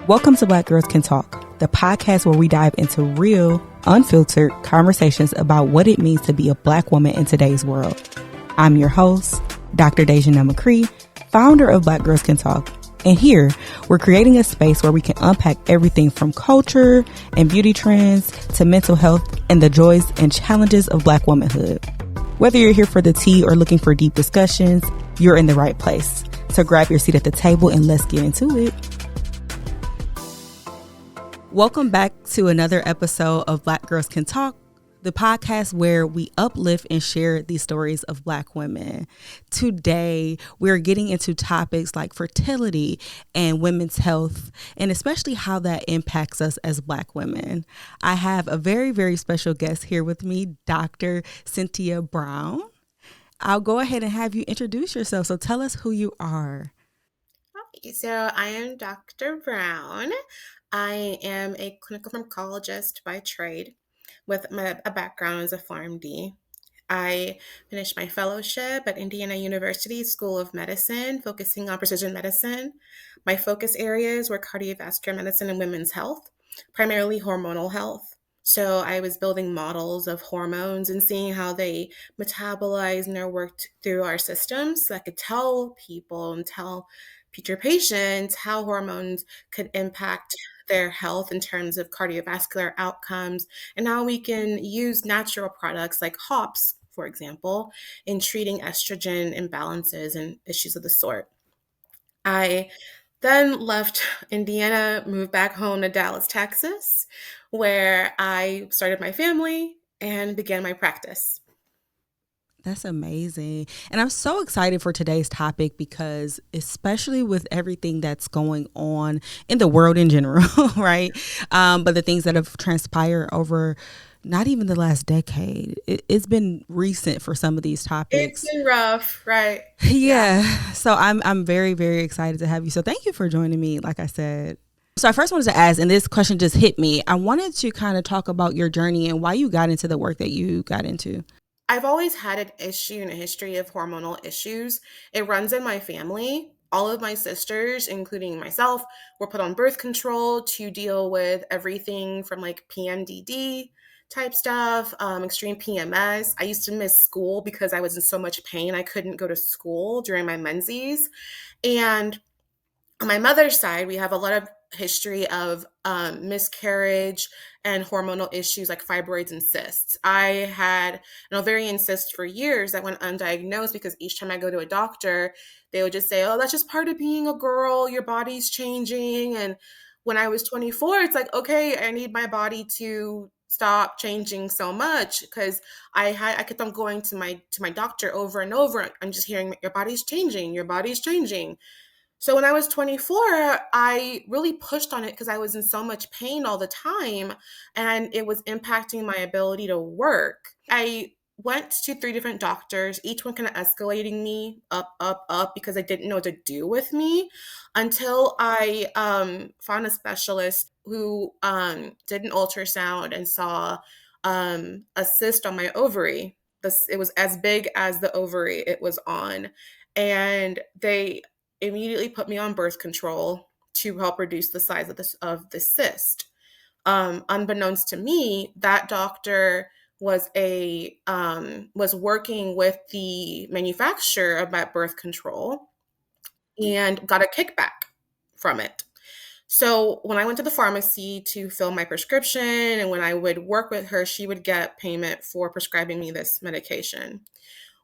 Welcome to Black Girls Can Talk, the podcast where we dive into real, unfiltered conversations about what it means to be a Black woman in today's world. I'm your host, Dr. DaJaneil McCree, founder of Black Girls Can Talk. And here, we're creating a space where we can unpack everything from culture and beauty trends to mental health and the joys and challenges of Black womanhood. Whether you're here for the tea or looking for deep discussions, you're in the right place. So grab your seat at the table and let's get into it. Welcome back to another episode of Black Girls Can Talk, the podcast where we uplift and share these stories of Black women. Today, we're getting into topics like fertility and women's health, and especially how that impacts us as Black women. I have a very, very special guest here with me, Dr. Cyntia Brown. I'll go ahead and have you introduce yourself. So tell us who you are. Hi, so I am Dr. Brown. I am a clinical pharmacologist by trade with a background as a PharmD. I finished my fellowship at Indiana University School of Medicine, focusing on precision medicine. My focus areas were cardiovascular medicine and women's health, primarily hormonal health. So I was building models of hormones and seeing how they metabolize and are worked through our systems so I could tell people and tell future patients how hormones could impact their health in terms of cardiovascular outcomes, and how we can use natural products like hops, for example, in treating estrogen imbalances and issues of the sort. I then left Indiana, moved back home to Dallas, Texas, where I started my family and began my practice. That's amazing. And I'm so excited for today's topic because especially with everything that's going on in the world in general, right? But the things that have transpired over not even the last decade, it's been recent for some of these topics. It's been rough, right? Yeah. So I'm very, very excited to have you. So thank you for joining me, like I said. So I first wanted to ask, and this question just hit me. I wanted to kind of talk about your journey and why you got into the work that you got into. I've always had an issue and a history of hormonal issues. It runs in my family. All of my sisters, including myself, were put on birth control to deal with everything from like PMDD type stuff, extreme PMS. I used to miss school because I was in so much pain. I couldn't go to school during my menses. And on my mother's side, we have a lot of history of miscarriage and hormonal issues like fibroids and cysts. I had an ovarian cyst for years that went undiagnosed because each time I go to a doctor, they would just say, oh, that's just part of being a girl. Your body's changing. And when I was 24, it's like, okay, I need my body to stop changing so much because I kept on going to my doctor over and over. I'm just hearing your body's changing. Your body's changing. So when I was 24, I really pushed on it because I was in so much pain all the time and it was impacting my ability to work. I went to 3 different doctors, each one kind of escalating me up because I didn't know what to do with me until I found a specialist who did an ultrasound and saw a cyst on my ovary. It was as big as the ovary it was on. And they immediately put me on birth control to help reduce the size of the cyst. Unbeknownst to me, that doctor was working with the manufacturer of that birth control and got a kickback from it. So when I went to the pharmacy to fill my prescription and when I would work with her, she would get payment for prescribing me this medication.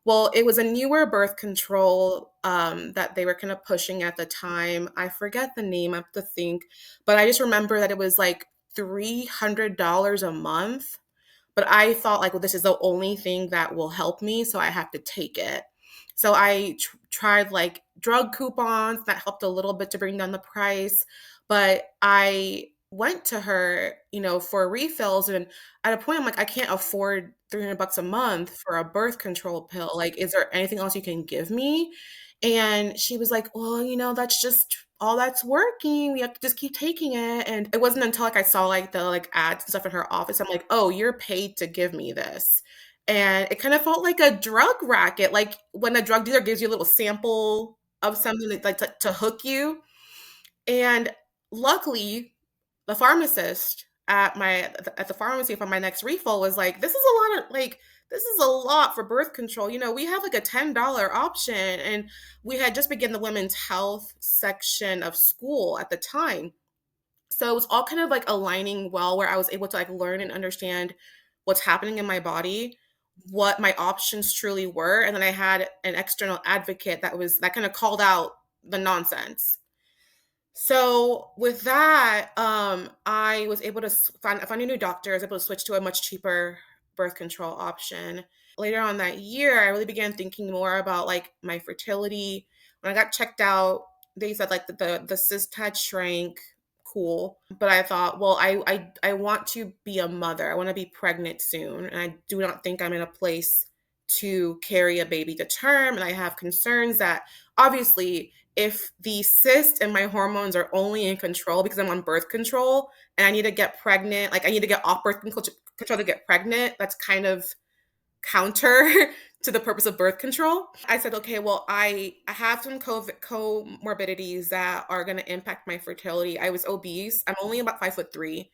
Well, it was a newer birth control that they were kind of pushing at the time. I forget the name, I have to think, but I just remember that it was like $300 a month. But I thought like, well, this is the only thing that will help me, so I have to take it. So I tried like drug coupons that helped a little bit to bring down the price, but I went to her, for refills. And at a point, I'm like, I can't afford $300 a month for a birth control pill. Like, is there anything else you can give me? And she was like, well, that's just all that's working. We have to just keep taking it. And it wasn't until like I saw like the like ads and stuff in her office, I'm like, oh, you're paid to give me this. And it kind of felt like a drug racket. Like when a drug dealer gives you a little sample of something like to hook you. And luckily, the pharmacist at the pharmacy for my next refill was like, this is a lot for birth control. We have like a $10 option, and we had just begun the women's health section of school at the time. So it was all kind of like aligning well, where I was able to like learn and understand what's happening in my body, what my options truly were, and then I had an external advocate that kind of called out the nonsense. So with that, I was able to find a new doctor. I was able to switch to a much cheaper birth control option. Later on that year, I really began thinking more about like my fertility. When I got checked out, they said like the cyst had shrank. Cool, but I thought, well, I want to be a mother. I want to be pregnant soon, and I do not think I'm in a place to carry a baby to term. And I have concerns that obviously if the cyst and my hormones are only in control because I'm on birth control and I need to get pregnant, like I need to get off birth control to get pregnant, that's kind of counter to the purpose of birth control. I said, okay, well, I have some comorbidities that are going to impact my fertility. I was obese. I'm only about 5'3", and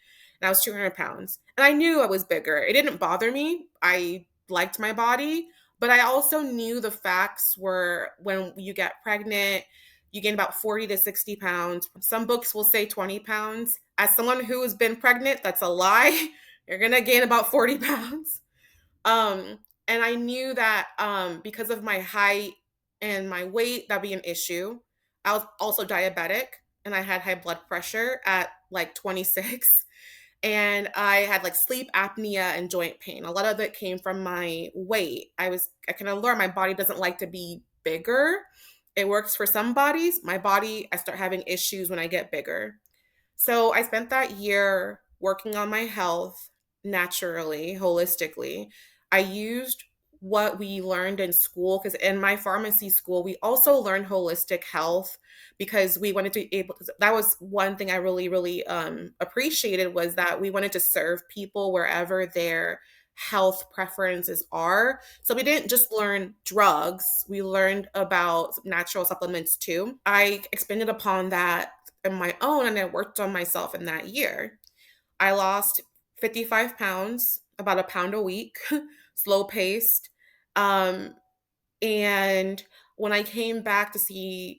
I was 200 pounds. And I knew I was bigger. It didn't bother me. I liked my body, but I also knew the facts were when you get pregnant, you gain about 40 to 60 pounds. Some books will say 20 pounds. As someone who has been pregnant, that's a lie. You're going to gain about 40 pounds. And I knew that because of my height and my weight, that'd be an issue. I was also diabetic, and I had high blood pressure at like 26. And I had like sleep apnea and joint pain. A lot of it came from my weight. I kind of learned my body doesn't like to be bigger. It works for some bodies. My body, I start having issues when I get bigger. So I spent that year working on my health naturally, holistically. I used what we learned in school, because in my pharmacy school, we also learned holistic health, because we wanted to be able, that was one thing I really, really appreciated, was that we wanted to serve people wherever their health preferences are. So we didn't just learn drugs, we learned about natural supplements too. I expanded upon that in my own, and I worked on myself in that year. I lost 55 pounds, about a pound a week, slow paced. Um, and when I came back to see,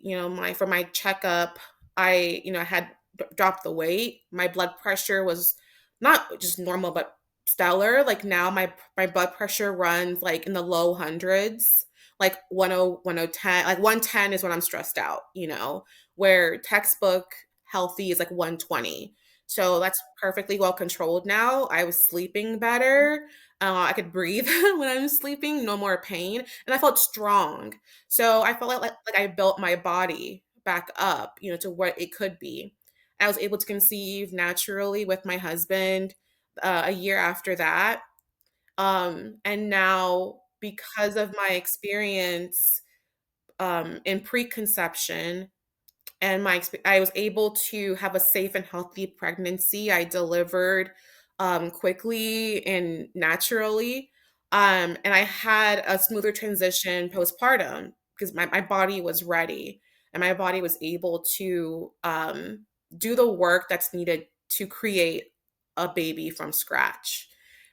for my checkup, I had dropped the weight. My blood pressure was not just normal, but stellar. Like now my blood pressure runs like in the low hundreds, like 10, like 110 is when I'm stressed out, where textbook healthy is like 120. So that's perfectly well controlled now. I was sleeping better. I could breathe when I'm sleeping, no more pain, and I felt strong. So I felt like I built my body back up, to what it could be. I was able to conceive naturally with my husband a year after that. And now, because of my experience in preconception, and I was able to have a safe and healthy pregnancy. I delivered quickly and naturally. And I had a smoother transition postpartum, because my body was ready, and my body was able to do the work that's needed to create a baby from scratch.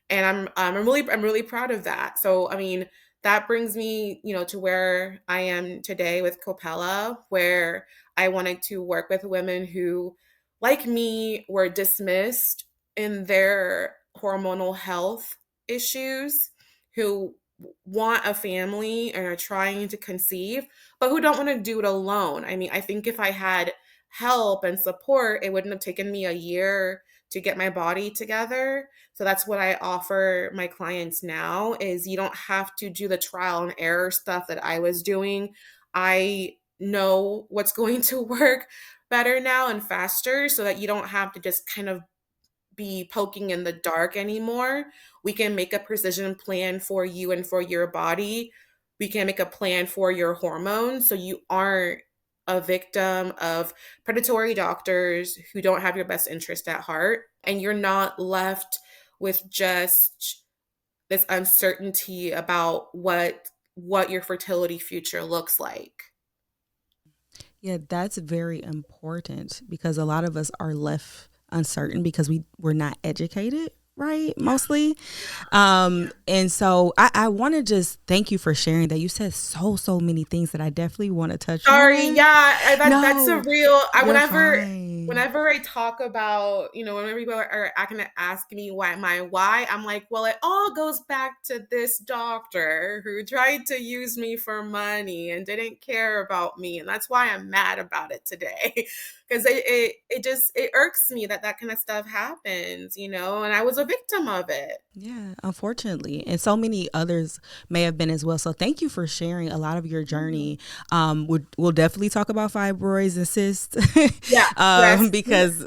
And I'm really proud of that. So I mean, that brings me, to where I am today with Kopela, where I wanted to work with women who, like me, were dismissed in their hormonal health issues, who want a family and are trying to conceive, but who don't want to do it alone. I mean, I think if I had help and support, it wouldn't have taken me a year to get my body together. So that's what I offer my clients now, is you don't have to do the trial and error stuff that I was doing. I know what's going to work better now and faster, so that you don't have to just kind of be poking in the dark anymore. We can make a precision plan for you and for your body. We can make a plan for your hormones, so you aren't a victim of predatory doctors who don't have your best interest at heart, and you're not left with just this uncertainty about what your fertility future looks like. Yeah, that's very important because a lot of us are left uncertain because we're not educated, right? Mostly. And so I want to just thank you for sharing that. You said so many things that I definitely want to touch Sorry, on. yeah, that's a No, real. you're fine. Whenever I talk about, whenever people are going to ask me why, I'm like, well, it all goes back to this doctor who tried to use me for money and didn't care about me, and that's why I'm mad about it today, because it irks me that that kind of stuff happens, and I was a victim of it. Yeah, unfortunately. And so many others may have been as well. So thank you for sharing a lot of your journey. We'll definitely talk about fibroids and cysts Yeah. Yes. because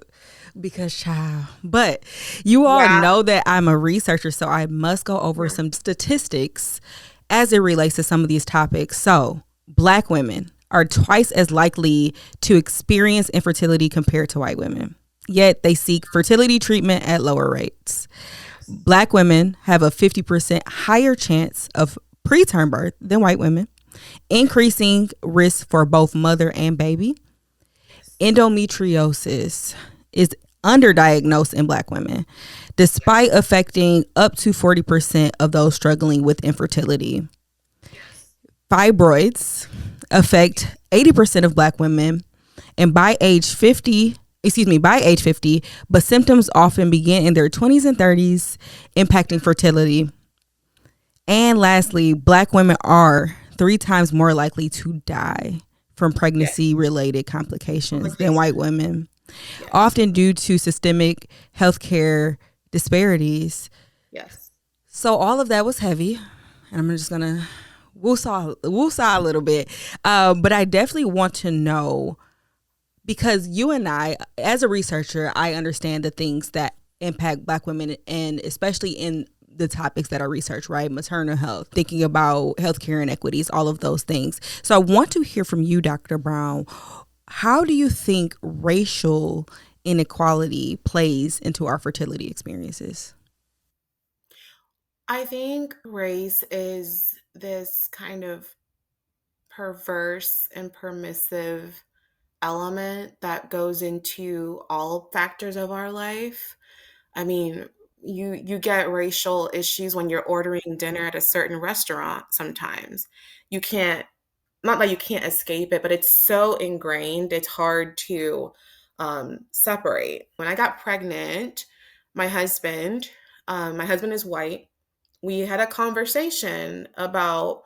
child. But you all Yeah. know that I'm a researcher, so I must go over Yeah. some statistics as it relates to some of these topics. So Black women are twice as likely to experience infertility compared to white women. Yet they seek fertility treatment at lower rates. Black women have a 50% higher chance of preterm birth than white women, increasing risk for both mother and baby. Endometriosis is underdiagnosed in Black women, despite affecting up to 40% of those struggling with infertility. Fibroids affect 80% of Black women, and by age 50, but symptoms often begin in their 20s and 30s, impacting fertility. And lastly, Black women are 3 times more likely to die from pregnancy related complications than white women, often due to systemic healthcare disparities. Yes. So all of that was heavy, and I'm just gonna woosah a little bit, but I definitely want to know, because you and I, as a researcher, I understand the things that impact Black women, and especially in the topics that are researched, right? Maternal health, thinking about healthcare inequities, all of those things. So I want to hear from you, Dr. Brown. How do you think racial inequality plays into our fertility experiences? I think race is this kind of perverse and permissive element that goes into all factors of our life. I mean, you get racial issues when you're ordering dinner at a certain restaurant sometimes. You can't, not that you can't escape it, but it's so ingrained, it's hard to separate. When I got pregnant, my husband, my husband is white. We had a conversation about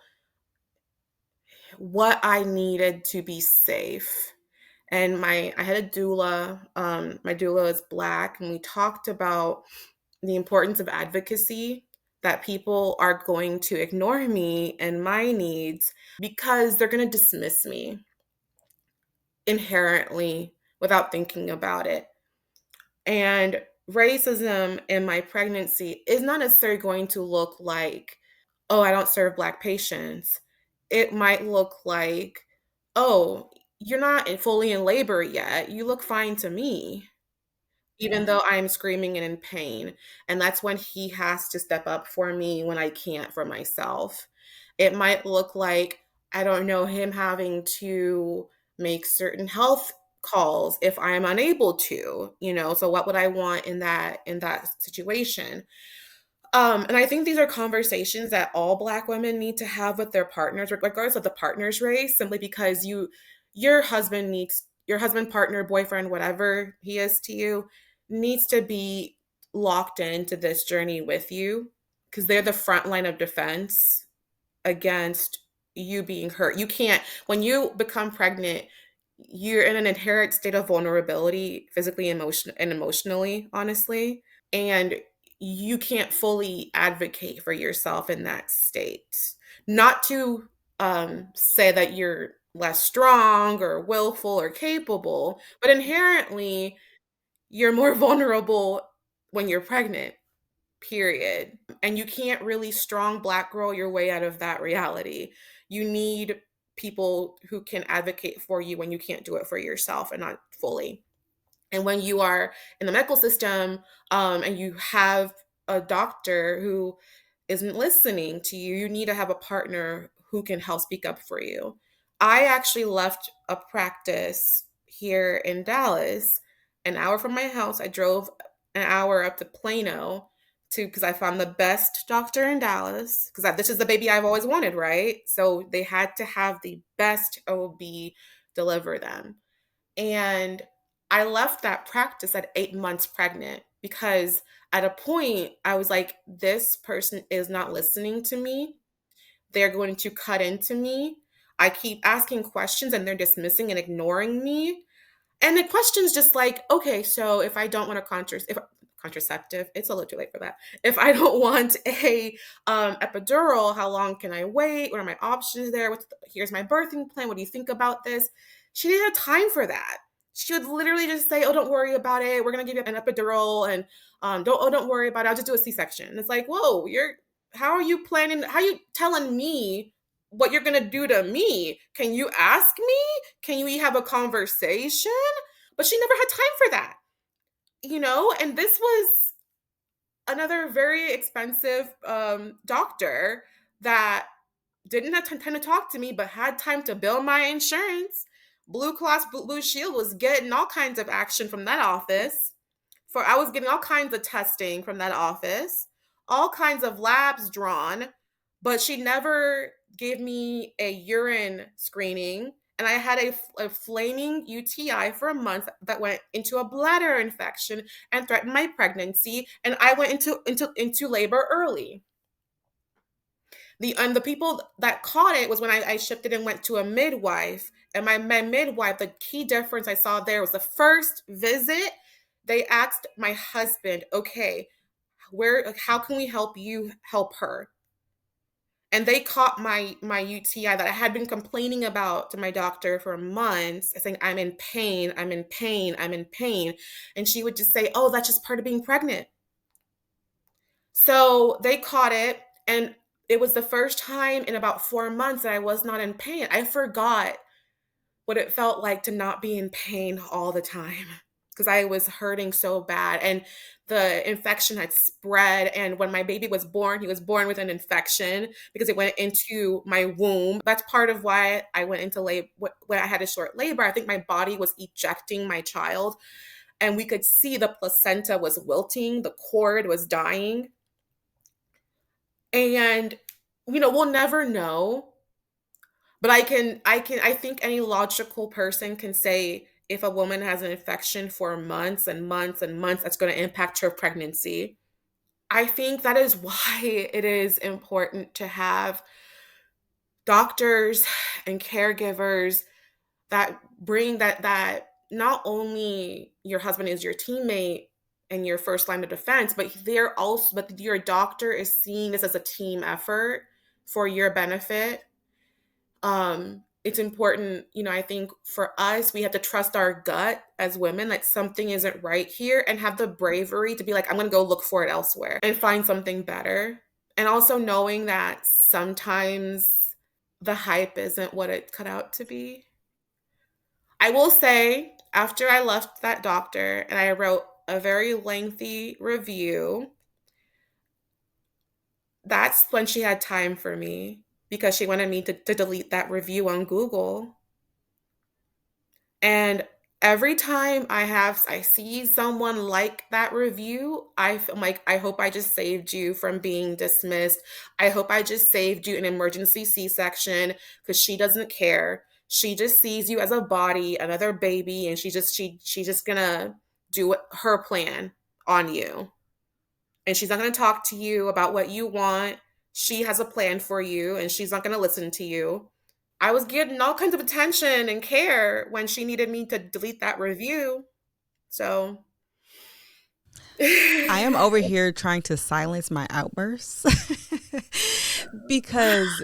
what I needed to be safe. And I had a doula. My doula is Black, and we talked about the importance of advocacy, that people are going to ignore me and my needs because they're going to dismiss me inherently without thinking about it. And racism in my pregnancy is not necessarily going to look like, oh, I don't serve Black patients. It might look like, oh, you're not fully in labor yet. You look fine to me, even though I'm screaming and in pain. And that's when he has to step up for me when I can't for myself. It might look like, I don't know, him having to make certain health calls if I am unable to. So what would I want in that situation? And I think these are conversations that all Black women need to have with their partners, regardless of the partner's race, simply because your husband your husband, partner, boyfriend, whatever he is to you, needs to be locked into this journey with you, because they're the front line of defense against you being hurt. You can't, when you become pregnant, you're in an inherent state of vulnerability, physically, emotionally, honestly. And you can't fully advocate for yourself in that state. Not to say that you're less strong or willful or capable, but inherently you're more vulnerable when you're pregnant, period. And you can't really strong Black girl your way out of that reality. You need people who can advocate for you when you can't do it for yourself and not fully. And when you are in the medical system, and you have a doctor who isn't listening to you, you need to have a partner who can help speak up for you. I actually left a practice here in Dallas, an hour from my house. I drove an hour up to Plano to because I found the best doctor in Dallas because this is the baby I've always wanted, right? So they had to have the best OB deliver them. And I left that practice at 8 months pregnant because at a point I was like, this person is not listening to me. They're going to cut into me. I keep asking questions and they're dismissing and ignoring me. And the question's just like, okay, so if I don't want a contraceptive, it's a little too late for that. If I don't want a epidural, how long can I wait? What are my options there? Here's my birthing plan. What do you think about this? She didn't have time for that. She would literally just say, "Oh, don't worry about it. We're gonna give you an epidural, and don't worry about it. I'll just do a C-section." And it's like, whoa, how are you planning? How are you telling me what you're gonna do to me? Can you ask me? Can we have a conversation? But she never had time for that, and this was another very expensive doctor that didn't have time to talk to me, but had time to bill my insurance. Blue Cross Blue Shield was getting all kinds of action from that office. I was getting all kinds of testing from that office, all kinds of labs drawn, but she never gave me a urine screening. And I had a flaming UTI for a month that went into a bladder infection and threatened my pregnancy. And I went into labor early. The people that caught it was when I shifted and went to a midwife. And my midwife, the key difference I saw there was the first visit, they asked my husband, okay, how can we help her? And they caught my UTI that I had been complaining about to my doctor for months, saying, I'm in pain, I'm in pain, I'm in pain. And she would just say, oh, that's just part of being pregnant. So they caught it, and it was the first time in about 4 months that I was not in pain. I forgot what it felt like to not be in pain all the time because I was hurting so bad. And the infection had spread. And when my baby was born, he was born with an infection because it went into my womb. That's part of why I went into labor, when I had a short labor. I think my body was ejecting my child. And we could see the placenta was wilting, the cord was dying. And, we'll never know. But I think any logical person can say if a woman has an infection for months and months and months, that's going to impact her pregnancy. I think that is why it is important to have doctors and caregivers that bring that not only your husband is your teammate and your first line of defense, but your doctor is seeing this as a team effort for your benefit. It's important, I think for us, we have to trust our gut as women that something isn't right here and have the bravery to be like, I'm going to go look for it elsewhere and find something better. And also knowing that sometimes the hype isn't what it cut out to be. I will say, after I left that doctor and I wrote a very lengthy review, that's when she had time for me because she wanted me to delete that review on Google. And every time I see someone like that review, I'm like, I hope I just saved you from being dismissed. I hope I just saved you an emergency C-section because she doesn't care. She just sees you as a body, another baby, and she's just gonna do her plan on you. And she's not gonna talk to you about what you want. She has a plan for you, and she's not gonna listen to you. I was getting all kinds of attention and care when she needed me to delete that review. So I am over here trying to silence my outbursts because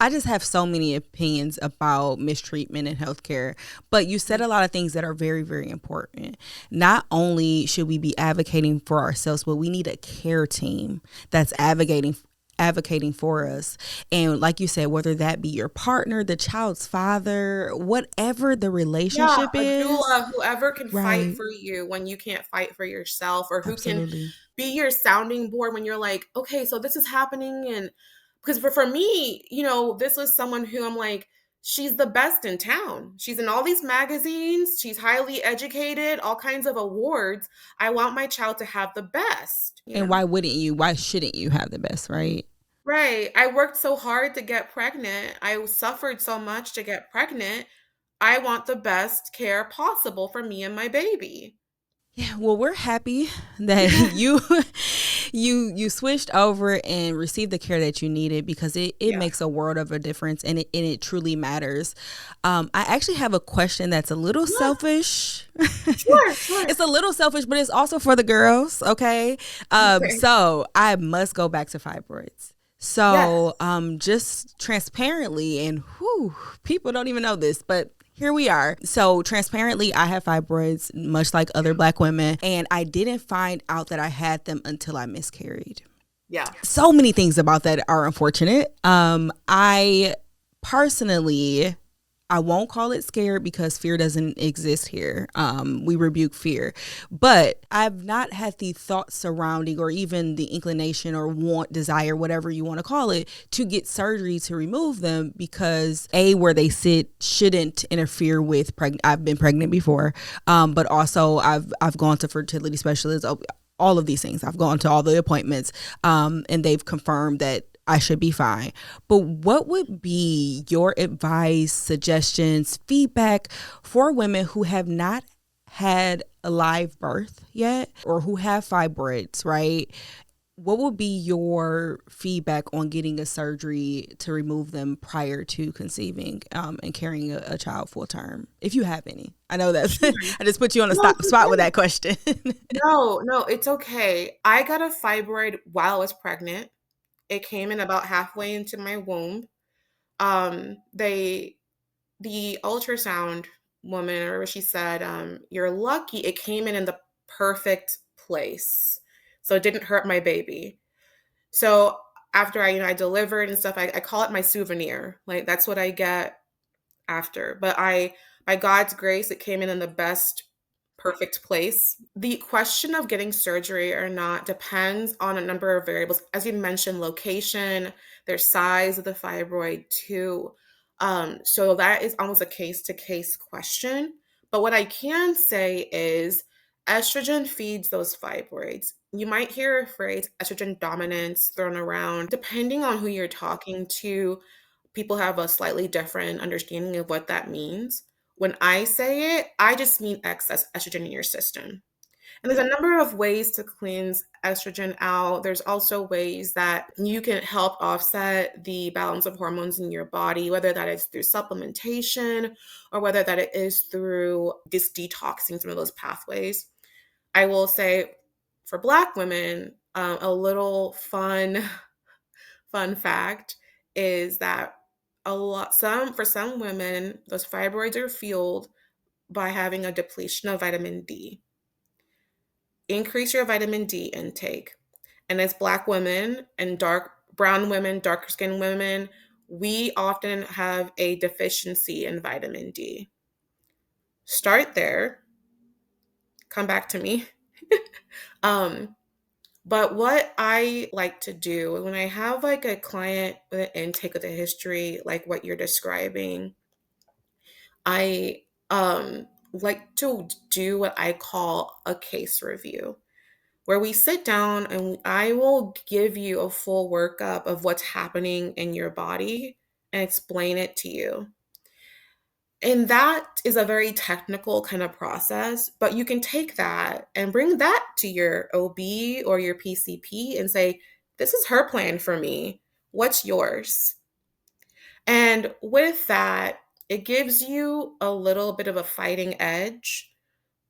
I just have so many opinions about mistreatment in healthcare. But you said a lot of things that are very, very important. Not only should we be advocating for ourselves, but we need a care team that's advocating for us. And like you said, whether that be your partner, the child's father, whatever the relationship a is. doula, whoever can Right. fight for you when you can't fight for yourself, or who can Absolutely. be your sounding board when you're like, okay, so this is happening. And because for me, this was someone who I'm like, she's the best in town. She's in all these magazines. She's highly educated, all kinds of awards. I want my child to have the best, you And know? why wouldn't you? Why shouldn't you have the best, right? Right. I worked so hard to get pregnant. I suffered so much to get pregnant. I want the best care possible for me and my baby. Yeah, well, we're happy that you switched over and received the care that you needed, because it Yeah. makes a world of a difference, and it truly matters. I actually have a question that's a little selfish. Sure, sure. It's a little selfish, but it's also for the girls. Okay, Okay. so I must go back to fibroids. So, Yes. just transparently, and people don't even know this, but here we are. So transparently, I have fibroids, much like other Black women, and I didn't find out that I had them until I miscarried. Yeah. So many things about that are unfortunate. I personally, I won't call it scared, because fear doesn't exist here. We rebuke fear. But I've not had the thought surrounding, or even the inclination or want, desire, whatever you want to call it, to get surgery to remove them, because where they sit shouldn't interfere with I've been pregnant before, but also I've gone to fertility specialists. All of these things. I've gone to all the appointments, and they've confirmed that I should be fine. But what would be your advice, suggestions, feedback for women who have not had a live birth yet, or who have fibroids, right? What would be your feedback on getting a surgery to remove them prior to conceiving, and carrying a child full term, if you have any? I know that I just put you on the No, it's spot with okay. that question. No, no, it's okay. I got a fibroid while I was pregnant. It came in about halfway into my womb. They the ultrasound woman, or she said, "You're lucky it came in the perfect place, so it didn't hurt my baby." So after I delivered and stuff, I call it my souvenir. Like that's what I get after. But by God's grace, it came in the best, perfect place. The question of getting surgery or not depends on a number of variables. As you mentioned, location, their size of the fibroid, too. So that is almost a case to case question. But what I can say is estrogen feeds those fibroids. You might hear a phrase estrogen dominance thrown around. Depending on who you're talking to, people have a slightly different understanding of what that means. When I say it, I just mean excess estrogen in your system. And there's a number of ways to cleanse estrogen out. There's also ways that you can help offset the balance of hormones in your body, whether that is through supplementation or whether that it is through just detoxing some of those pathways. I will say for Black women, a little fun fact is that for some women, those fibroids are fueled by having a depletion of vitamin D. Increase your vitamin D intake. And as Black women and brown women, darker skinned women, we often have a deficiency in vitamin D. Start there. Come back to me. um, But what I like to do when I have like a client with an intake with a history like what you're describing, I like to do what I call a case review, where we sit down and I will give you a full workup of what's happening in your body and explain it to you. And that is a very technical kind of process, but you can take that and bring that to your OB or your PCP and say, this is her plan for me. What's yours? And with that, it gives you a little bit of a fighting edge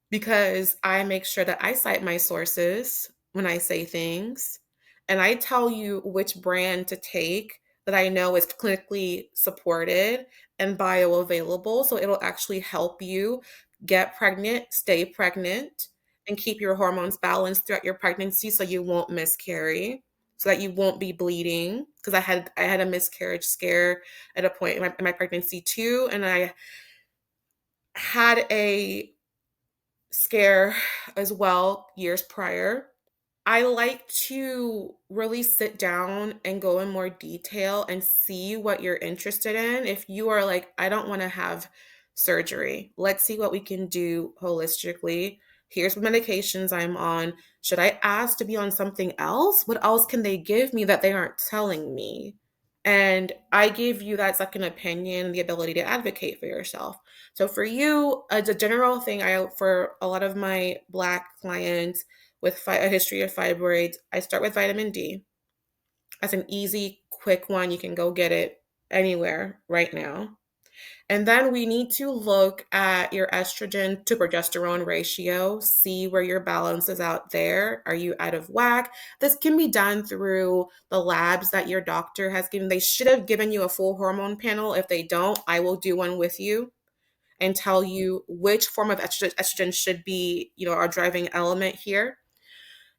because I make sure that I cite my sources when I say things, and I tell you which brand to take that I know is clinically supported and bioavailable. So it'll actually help you get pregnant, stay pregnant, and keep your hormones balanced throughout your pregnancy so you won't miscarry, so that you won't be bleeding. Because I had a miscarriage scare at a point in my pregnancy too, and I had a scare as well years prior. I like to really sit down and go in more detail and see what you're interested in. If you are like, I don't want to have surgery, let's see what we can do holistically. Here's what medications I'm on. Should I ask to be on something else? What else can they give me that they aren't telling me? And I give you that second opinion, the ability to advocate for yourself. So for you, as a general thing, for a lot of my Black clients with a history of fibroids, I start with vitamin D. That's an easy, quick one. You can go get it anywhere right now. And then we need to look at your estrogen to progesterone ratio, see where your balance is out there. Are you out of whack? This can be done through the labs that your doctor has given. They should have given you a full hormone panel. If they don't, I will do one with you and tell you which form of estrogen should be, our driving element here.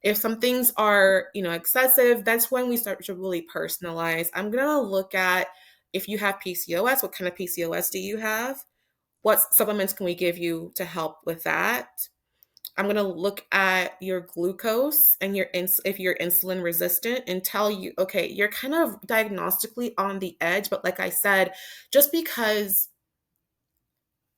If some things are, excessive, that's when we start to really personalize. I'm going to look at if you have PCOS, what kind of PCOS do you have? What supplements can we give you to help with that? I'm going to look at your glucose and if you're insulin resistant and tell you, okay, you're kind of diagnostically on the edge, but like I said, just because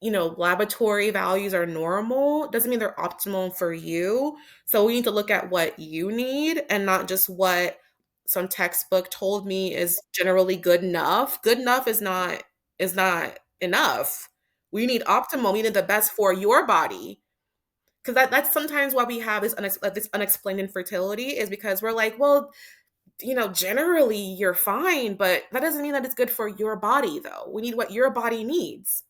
laboratory values are normal doesn't mean they're optimal for you. So we need to look at what you need and not just what some textbook told me is generally good enough. Good enough is not enough. We need optimal. We need the best for your body. Because that's sometimes why we have this unexplained infertility, is because we're like, well, generally you're fine, but that doesn't mean that it's good for your body, though. We need what your body needs.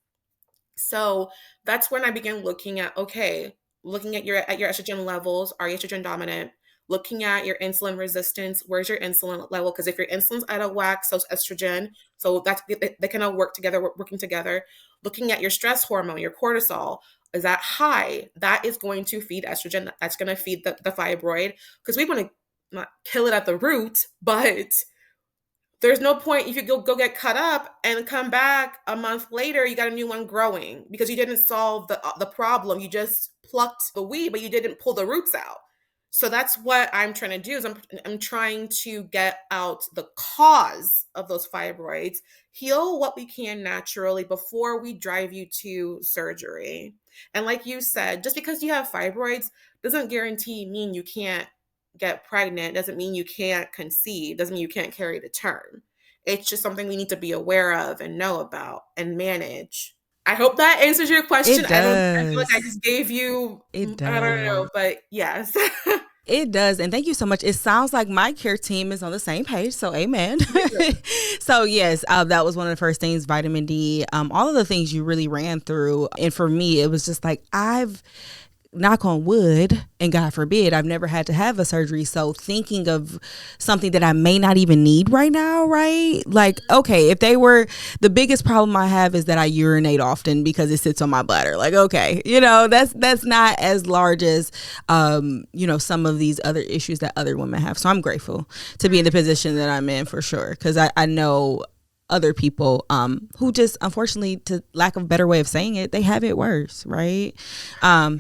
So that's when I began looking at, looking at your estrogen levels. Are you estrogen dominant? Looking at your insulin resistance. Where's your insulin level? Because if your insulin's out of whack, so is estrogen. So that's, they kind of working together. Looking at your stress hormone, your cortisol. Is that high? That is going to feed estrogen. That's going to feed the fibroid, because we want to not kill it at the root, but there's no point if you go get cut up and come back a month later, you got a new one growing because you didn't solve the problem. You just plucked the weed, but you didn't pull the roots out. So that's what I'm trying to do, is I'm trying to get out the cause of those fibroids, heal what we can naturally before we drive you to surgery. And like you said, just because you have fibroids doesn't mean you can't get pregnant, doesn't mean you can't conceive, doesn't mean you can't carry to term. It's just something we need to be aware of and know about and manage. I hope that answers your question. It does. I feel like I just gave you, It does. I don't know, but yes. It does. And thank you so much. It sounds like my care team is on the same page. So amen. So yes, that was one of the first things, vitamin D, all of the things you really ran through. And for me, it was just like, knock on wood, and God forbid, I've never had to have a surgery. So thinking of something that I may not even need right now, right? Like, okay, if they were, the biggest problem I have is that I urinate often because it sits on my bladder. Like, okay, that's not as large as, some of these other issues that other women have. So I'm grateful to be in the position that I'm in, for sure. Because I know other people who just, unfortunately, to lack of a better way of saying it, they have it worse, right?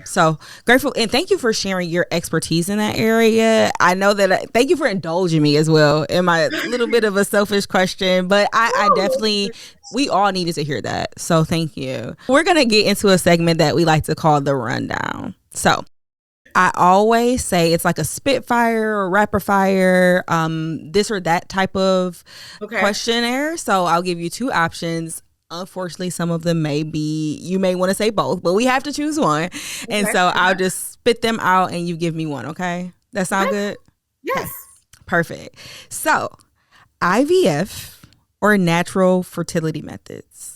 So grateful, and thank you for sharing your expertise in that area. I know that thank you for indulging me as well in my little bit of a selfish question, but I definitely, we all needed to hear that, so thank you. We're gonna get into a segment that we like to call the rundown. So I always say it's like a spitfire or rapid fire, this or that type of questionnaire. So I'll give you two options. Unfortunately, some of them you may want to say both, but we have to choose one. Okay. And so I'll just spit them out and you give me one. Okay. That sound good? Yes. Okay. Perfect. So IVF or natural fertility methods?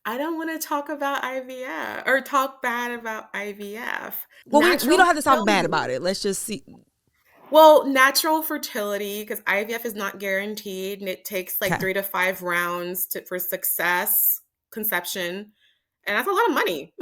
I don't want to talk about IVF or talk bad about IVF. Well, we don't have to talk bad about it. Let's just see. Well, natural fertility, because IVF is not guaranteed, and it takes like 3 to 5 rounds for success, conception, and that's a lot of money.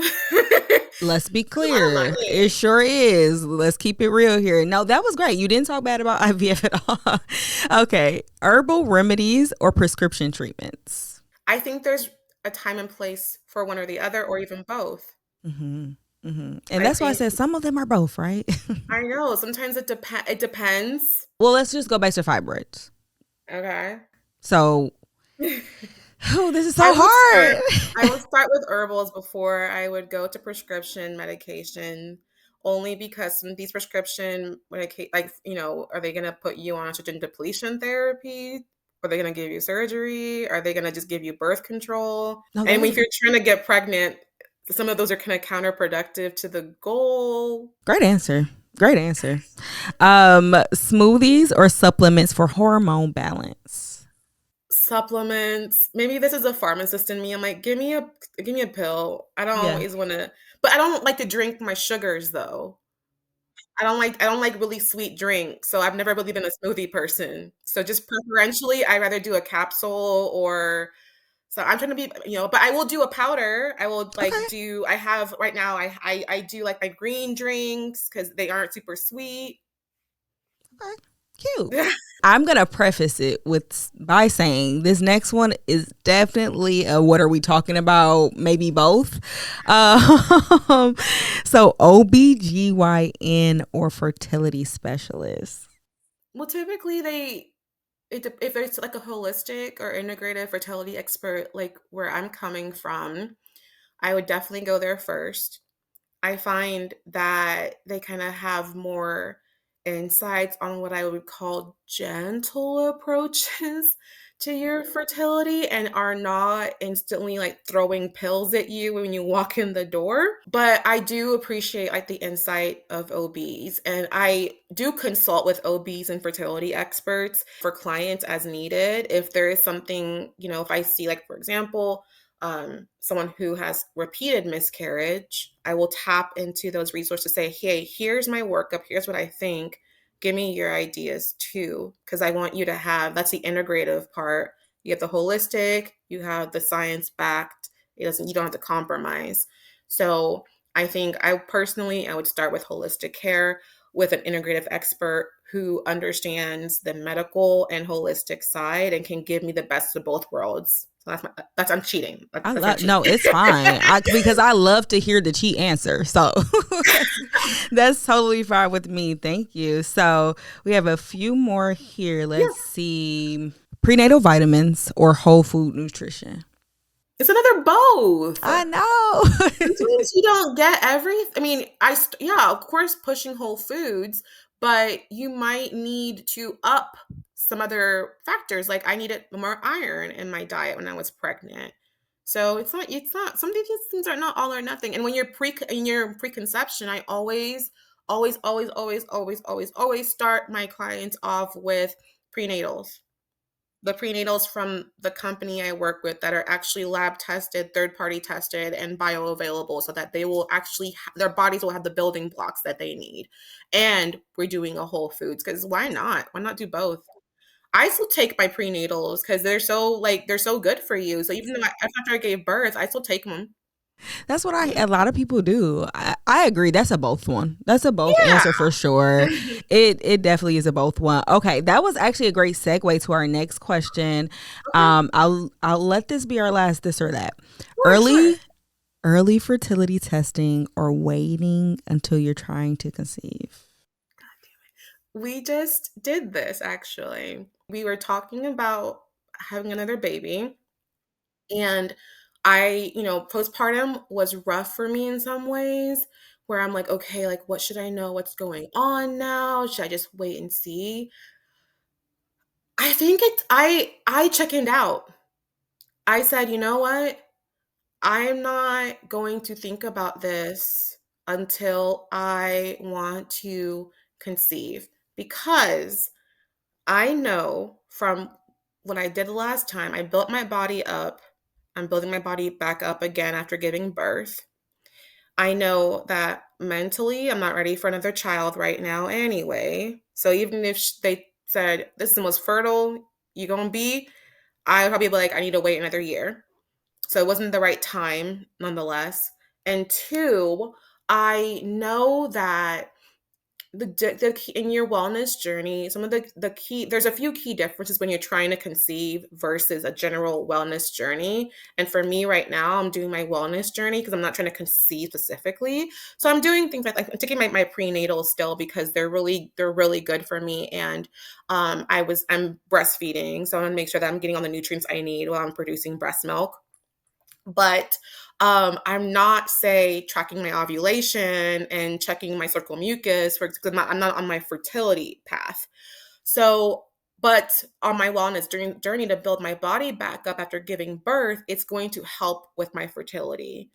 Let's be clear. It sure is. Let's keep it real here. No, that was great. You didn't talk bad about IVF at all. Okay. Herbal remedies or prescription treatments? I think there's a time and place for one or the other, or even both. Mm-hmm. And I that's why I think said some of them are both, right? I know sometimes it depends. Well, let's just go back to fibroids. Okay. So, oh, this is I so would start hard. I would start with herbals before I would go to prescription medication, only because some of these prescription medication, like, are they gonna put you on estrogen depletion therapy? Are they gonna give you surgery? Are they gonna just give you birth control? No, that And was if you're trying to get pregnant, some of those are kind of counterproductive to the goal. great answer. Great answer. Smoothies or supplements for hormone balance? Supplements. Maybe this is a pharmacist in me. I'm like, give me a pill. I don't Yeah. always want to, but I don't like to drink my sugars though. I don't like really sweet drinks, so I've never really been a smoothie person. So just preferentially, I rather do a capsule or so I'm trying to be, but I will do a powder. I will Okay. I have right now, I do like my green drinks because they aren't super sweet. Okay. Cute. I'm gonna preface it by saying this next one is definitely a what are we talking about? Maybe both. So OBGYN or fertility specialist. Well, typically if it's like a holistic or integrative fertility expert, like where I'm coming from, I would definitely go there first. I find that they kind of have more insights on what I would call gentle approaches to your fertility and are not instantly like throwing pills at you when you walk in the door. But I do appreciate like the insight of OBs, and I do consult with OBs and fertility experts for clients as needed. If there is something, if I see, like, for example, someone who has repeated miscarriage, I will tap into those resources, say, hey, here's my workup, here's what I think. Give me your ideas too, because I want you to have, that's the integrative part. You have the holistic, you have the science backed. You don't have to compromise. So I think I would start with holistic care with an integrative expert who understands the medical and holistic side and can give me the best of both worlds. So I'm cheating. I That's my love cheat. no, it's fine. Because I love to hear the cheat answer. So that's totally fine with me. Thank you. So we have a few more here. Yeah. Let's see. Prenatal vitamins or whole food nutrition. It's another both. I know. Sometimes you don't get everything. I mean, yeah, of course, pushing whole foods, but you might need to up some other factors. Like I needed more iron in my diet when I was pregnant. So some of these things are not all or nothing. And when in your preconception, I always, always, always, always, always, always, always start my clients off with prenatals, the prenatals from the company I work with that are actually lab tested, third party tested, and bioavailable, so that they will actually, their bodies will have the building blocks that they need. And we're doing a whole foods because why not? Why not do both? I still take my prenatals because they're so good for you. So even though after I gave birth, I still take them. That's what a lot of people do. I agree. That's a both one. That's a both Yeah. answer for sure. It definitely is a both one. Okay, that was actually a great segue to our next question. I'll let this be our last this or that. Sure. Early fertility testing or waiting until you're trying to conceive. We just did this actually. We were talking about having another baby. And postpartum was rough for me in some ways, where I'm like, okay, like, what should I know? What's going on now? Should I just wait and see? I think I chickened out. I said, you know what? I'm not going to think about this until I want to conceive, because I know from what I did the last time, I built my body up. I'm building my body back up again after giving birth. I know that mentally I'm not ready for another child right now anyway. So even if they said this is the most fertile you're going to be, I would probably be like, I need to wait another year. So it wasn't the right time nonetheless. And two, I know that The key in your wellness journey, some of the key, there's a few key differences when you're trying to conceive versus a general wellness journey. And for me right now, I'm doing my wellness journey because I'm not trying to conceive specifically. So I'm doing things like I'm taking my prenatal still because they're really good for me. And I'm breastfeeding, so I want to make sure that I'm getting all the nutrients I need while I'm producing breast milk. But I'm not, say, tracking my ovulation and checking my cervical mucus because I'm not on my fertility path. So, but on my wellness journey to build my body back up after giving birth, it's going to help with my fertility.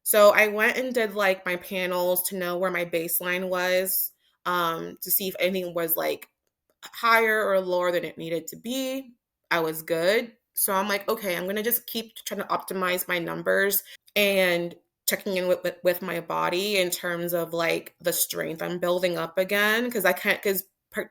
So I went and did like my panels to know where my baseline was, to see if anything was like higher or lower than it needed to be. I was good. So I'm like, okay, I'm gonna just keep trying to optimize my numbers and checking in with my body in terms of like the strength I'm building up again. Cause I can't, because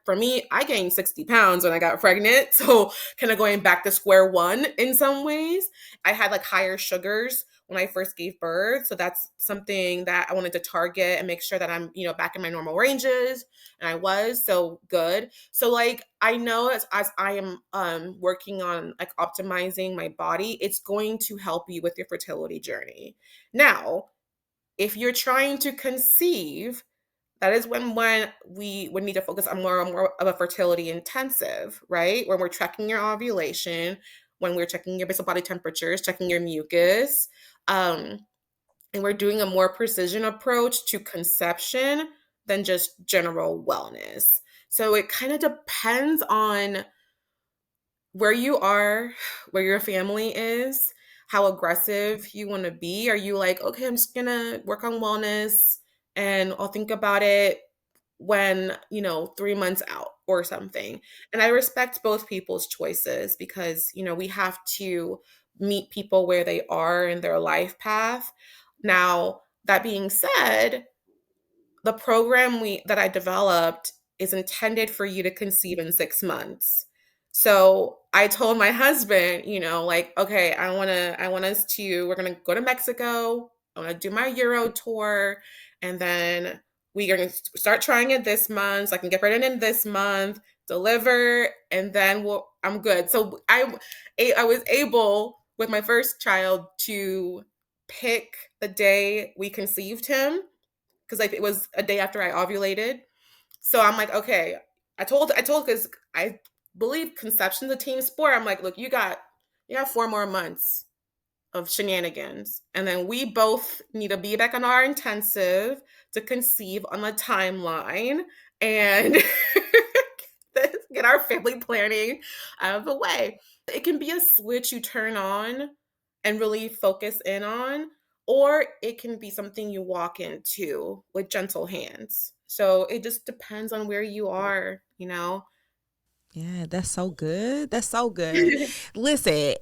for me, I gained 60 pounds when I got pregnant. So kind of going back to square one in some ways. I had like higher sugars when I first gave birth. So that's something that I wanted to target and make sure that I'm, back in my normal ranges. And I was so good. So like I know as I am working on like optimizing my body, it's going to help you with your fertility journey. Now, if you're trying to conceive, that is when we would need to focus on more of a fertility intensive, right? When we're tracking your ovulation, when we're checking your basal body temperatures, checking your mucus, um, and we're doing a more precision approach to conception than just general wellness. So it kind of depends on where you are, where your family is, how aggressive you want to be. Are you like, okay, I'm just gonna work on wellness and I'll think about it when, 3 months out or something. And I respect both people's choices because, we have to meet people where they are in their life path. Now, that being said, the program we that I developed is intended for you to conceive in 6 months. So I told my husband, like, okay, we're gonna go to Mexico. I want to do my Euro tour, and then we're gonna start trying it this month. So I can get pregnant in this month, deliver, and then I'm good. So I was able with my first child to pick the day we conceived him because like it was a day after I ovulated. So I'm like, okay. I told because I believe conception's a team sport. I'm like, look, you got 4 more months of shenanigans, and then we both need to be back on our intensive to conceive on the timeline and get our family planning out of the way. It can be a switch you turn on and really focus in on, or it can be something you walk into with gentle hands. So it just depends on where you are. Yeah, that's so good. That's so good. Listen,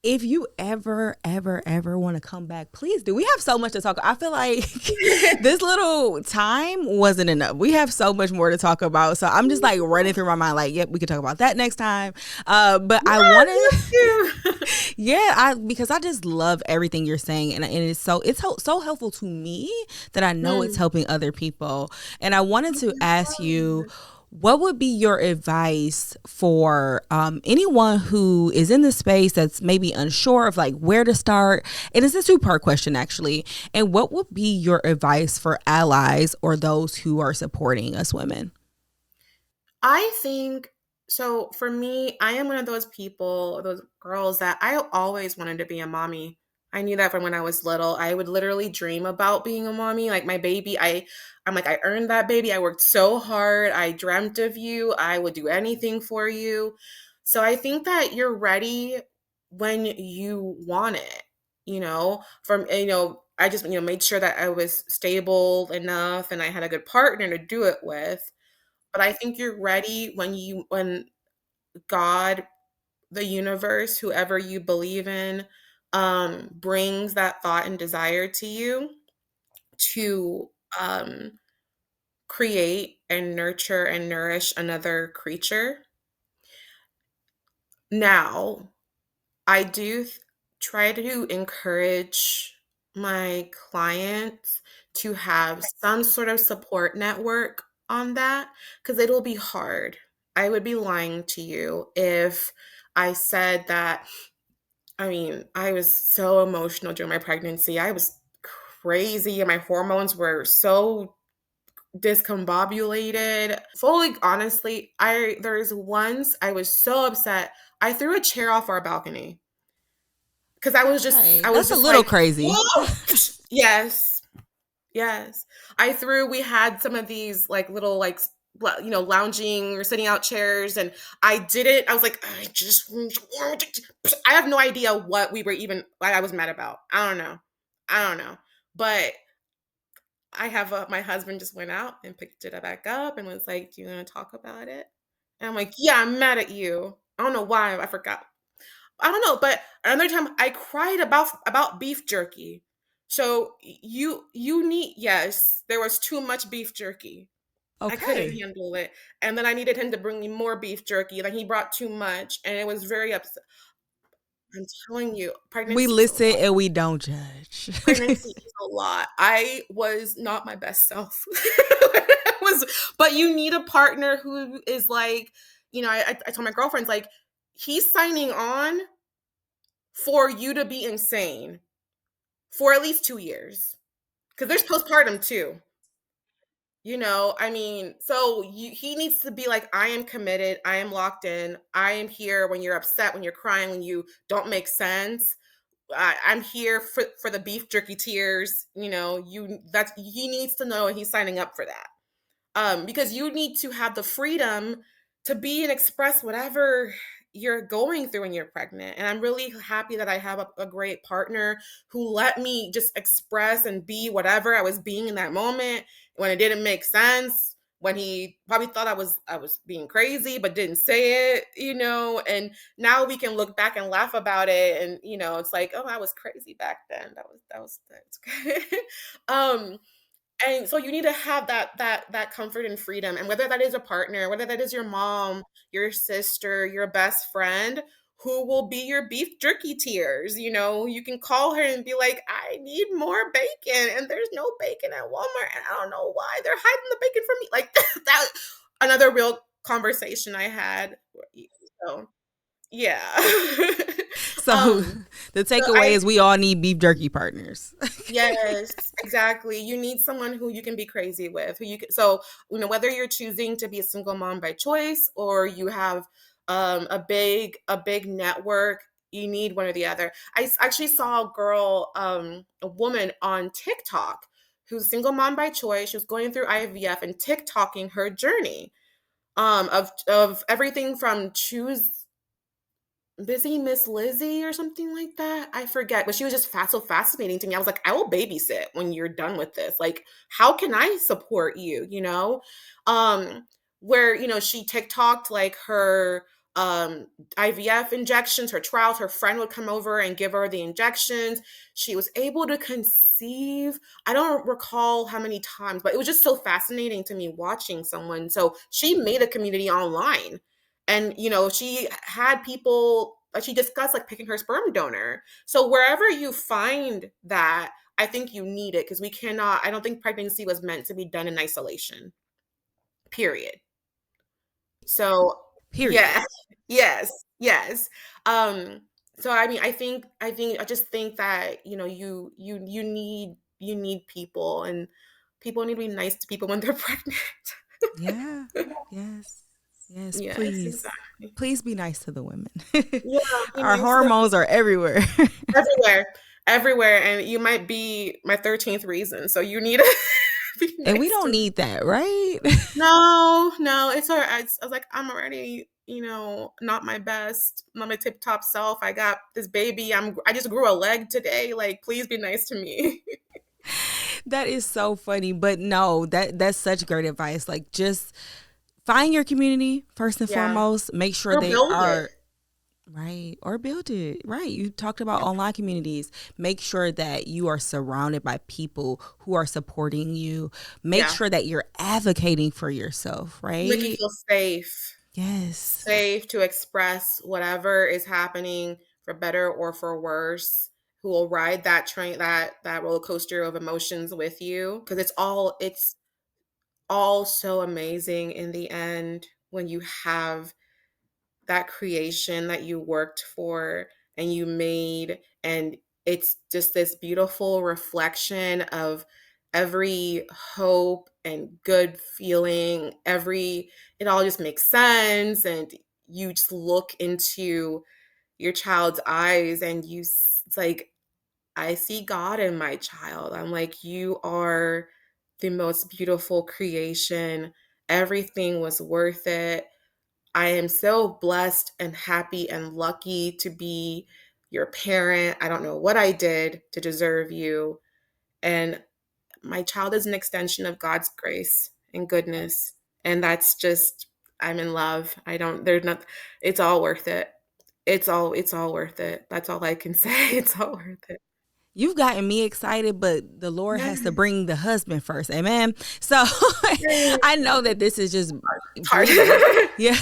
if you ever want to come back, please do. We have so much to talk. I feel like this little time wasn't enough. We have so much more to talk about. So I'm just like running through my mind, like, yep, we could talk about that next time. But I want to, yeah, because I just love everything you're saying, and it's so helpful to me that I know it's helping other people. And I wanted to ask you, what would be your advice for anyone who is in the space that's maybe unsure of like where to start? And it's a two-part question actually. And what would be your advice for allies or those who are supporting us women? I think so. For me, I am one of those people, those girls that I always wanted to be a mommy. I knew that from when I was little. I would literally dream about being a mommy. Like my baby, I'm like, I earned that baby. I worked so hard. I dreamt of you. I would do anything for you. So I think that you're ready when you want it, I just, made sure that I was stable enough and I had a good partner to do it with. But I think you're ready when God, the universe, whoever you believe in, brings that thought and desire to you to um, create and nurture and nourish another creature. Now, I do try to encourage my clients to have some sort of support network on that because it'll be hard. I would be lying to you if I said that. I mean, I was so emotional during my pregnancy. I was crazy and my hormones were so discombobulated. Fully honestly, there's once I was so upset. I threw a chair off our balcony because Okay, I was that's a just little like, crazy. whoa. Yes. Yes. We had some of these like little like lounging or sitting out chairs, and I did it. I was like, I have no idea what I was mad about. I don't know. I don't know. But my husband just went out and picked it back up and was like, "Do you want to talk about it?" And I'm like, "Yeah, I'm mad at you. I don't know why. I forgot. I don't know." But another time, I cried about beef jerky. So you need yes, there was too much beef jerky. I couldn't Okay. handle it, and then I needed him to bring me more beef jerky. Like he brought too much, and it was very upset. I'm telling you, We pregnancy is a listen lot. and we don't judge. Pregnancy is a lot. I was not my best self. But you need a partner who is like, I told my girlfriends, like, he's signing on for you to be insane for at least 2 years. Because there's postpartum too. I mean, he needs to be like, I am committed. I am locked in. I am here when you're upset, when you're crying, when you don't make sense. I'm here for the beef jerky tears. He needs to know he's signing up for that. Because you need to have the freedom to be and express whatever you're going through when you're pregnant. And I'm really happy that I have a great partner who let me just express and be whatever I was being in that moment when it didn't make sense, when he probably thought I was being crazy but didn't say it, and now we can look back and laugh about it, and it's like, oh, I was crazy back then. That's good. um and so you need to have that comfort and freedom, and whether that is a partner, whether that is your mom, your sister, your best friend, who will be your beef jerky tears. You can call her and be like, I need more bacon, and there's no bacon at Walmart, and I don't know why they're hiding the bacon from me. Like that, another real conversation I had. So yeah. So um the so takeaway I is we all need beef jerky partners. Yes, exactly. You need someone who you can be crazy with, who you can, so, whether you're choosing to be a single mom by choice or you have a big network, you need one or the other. Actually saw a woman on TikTok who's a single mom by choice. She was going through IVF and TikToking her journey of everything from choose Busy Miss Lizzie or something like that. I forget, but she was just so fascinating to me. I was like, I will babysit when you're done with this. Like, how can I support you? Um, where she TikToked like her IVF injections, her trials. Her friend would come over and give her the injections. She was able to conceive. I don't recall how many times, but it was just so fascinating to me watching someone. So she made a community online, and she had people, like, she discussed like picking her sperm donor. So wherever you find that, I think you need it, because I don't think pregnancy was meant to be done in isolation, period. So Period. yeah. Yes, yes. um so I mean, I just think that you need people, and people need to be nice to people when they're pregnant. Yeah. Yes. Yes. Yes, Please. exactly. Please be nice to the women. Yeah, be Our nice to the hormones are everywhere. everywhere, everywhere, and you might be my 13th reason, so you need to be And we nice don't to. need that, right? No, no, it's all right. I was like, I'm already, not my best, not my tip top self. I got this baby. I just grew a leg today. Like, please be nice to me. That is so funny. But no, that's such great advice. Like, just find your community first and Yeah, foremost. Make sure or they build it. are right, or build it. Right. You talked about online communities. Make sure that you are surrounded by people who are supporting you. Make Yeah, sure that you're advocating for yourself, make you right? feel safe, Yes. safe to express whatever is happening, for better or for worse. Who will ride that train, that roller coaster of emotions with you? Because it's all so amazing in the end when you have that creation that you worked for and you made, and it's just this beautiful reflection of every hope and good feeling. It all just makes sense, and you just look into your child's eyes and it's like, I see God in my child. I'm like, you are the most beautiful creation. Everything was worth it. I am so blessed and happy and lucky to be your parent. I don't know what I did to deserve you. And my child is an extension of God's grace and goodness. And that's just, I'm in love. It's all worth it. It's all worth it. That's all I can say. It's all worth it. You've gotten me excited, but the Lord has to bring the husband first. Amen. So I know that this is just hard. Yeah.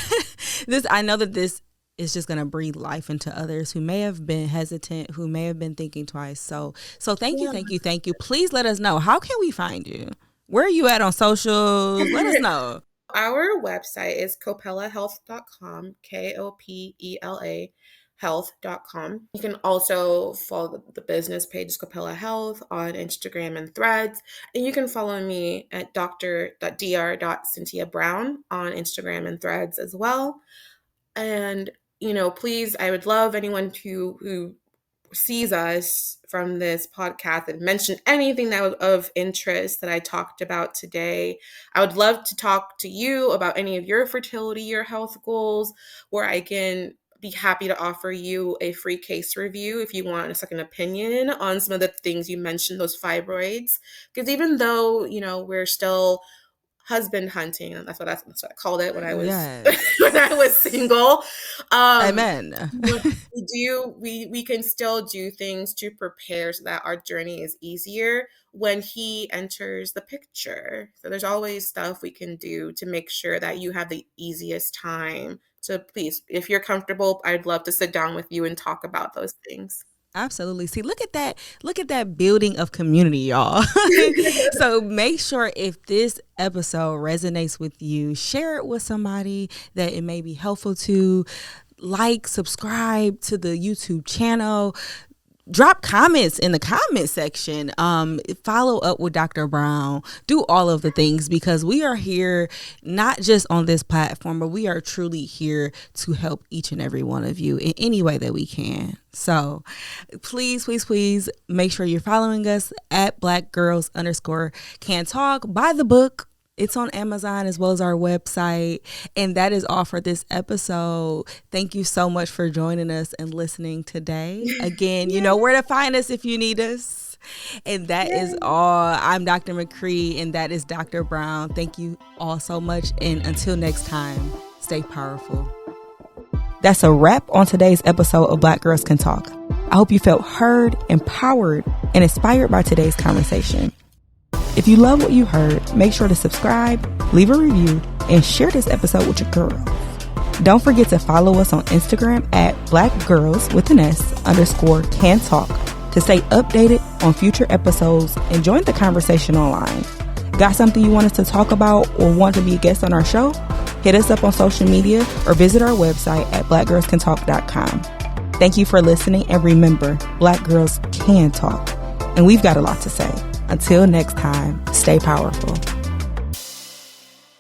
I know that this is just going to breathe life into others who may have been hesitant, who may have been thinking twice. So thank you. Please let us know. How can we find you? Where are you at on socials? Let us know. Our website is kopelahealth.com, Kopela health.com. You can also follow the business page, Kopela Health, on Instagram and Threads. And you can follow me at dr.cyntia Brown on Instagram and Threads as well. And, please, I would love anyone who sees us from this podcast and mention anything that was of interest that I talked about today. I would love to talk to you about any of your fertility or health goals, where I can be happy to offer you a free case review if you want a second opinion on some of the things you mentioned, those fibroids. Because even though, we're still husband hunting, that's what I called it when I was when I was single. Amen. we can still do things to prepare so that our journey is easier when he enters the picture. So there's always stuff we can do to make sure that you have the easiest time. So please, if you're comfortable, I'd love to sit down with you and talk about those things. Absolutely. See, look at that building of community, y'all. So make sure if this episode resonates with you, share it with somebody that it may be helpful to. Subscribe to the YouTube channel. Drop comments in the comment section. Follow up with Dr. Brown. Do all of the things, because we are here not just on this platform, but we are truly here to help each and every one of you in any way that we can. So please make sure you're following us at blackgirls_can_talk. Buy the book. It's on Amazon as well as our website. And that is all for this episode. Thank you so much for joining us and listening today. Again, you know where to find us if you need us. And that is all. I'm Dr. McCree, and that is Dr. Brown. Thank you all so much. And until next time, stay powerful. That's a wrap on today's episode of Black Girls Can Talk. I hope you felt heard, empowered, and inspired by today's conversation. If you love what you heard, make sure to subscribe, leave a review, and share this episode with your girl. Don't forget to follow us on Instagram at blackgirls_can talk to stay updated on future episodes and join the conversation online. Got something you want us to talk about or want to be a guest on our show? Hit us up on social media or visit our website at blackgirlscantalk.com. Thank you for listening, and remember, Black girls can talk, and we've got a lot to say. Until next time, stay powerful.